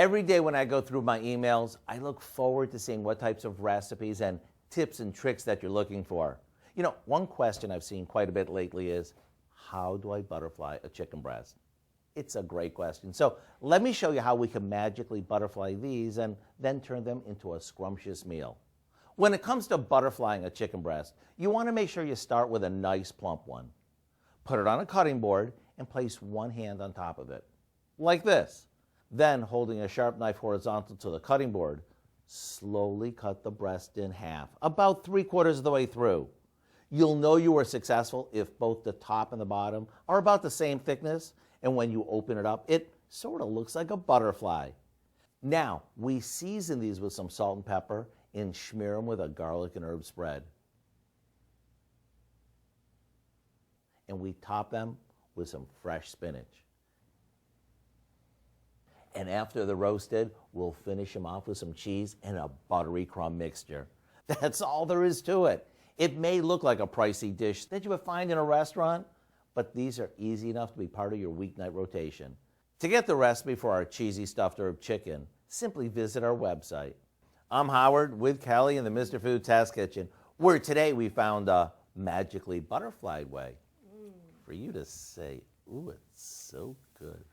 Every day when I go through my emails, I look forward to seeing what types of recipes and tips and tricks that you're looking for. You know, one question I've seen quite a bit lately is, how do I butterfly a chicken breast? It's a great question. So let me show you how we can magically butterfly these and then turn them into a scrumptious meal. When it comes to butterflying a chicken breast, you want to make sure you start with a nice plump one. Put it on a cutting board and place one hand on top of it, like this. Then, holding a sharp knife horizontal to the cutting board, slowly cut the breast in half, about 3/4 of the way through. You'll know you were successful if both the top and the bottom are about the same thickness, and when you open it up, it sort of looks like a butterfly. Now, we season these with some salt and pepper and smear them with a garlic and herb spread. And we top them with some fresh spinach. And after they're roasted, we'll finish them off with some cheese and a buttery crumb mixture. That's all there is to it. It may look like a pricey dish that you would find in a restaurant, but these are easy enough to be part of your weeknight rotation. To get the recipe for our cheesy stuffed herb chicken, simply visit our website. I'm Howard with Kelly in the Mr. Food Test Kitchen, where today we found a magically butterflied way for you to say, ooh, it's so good.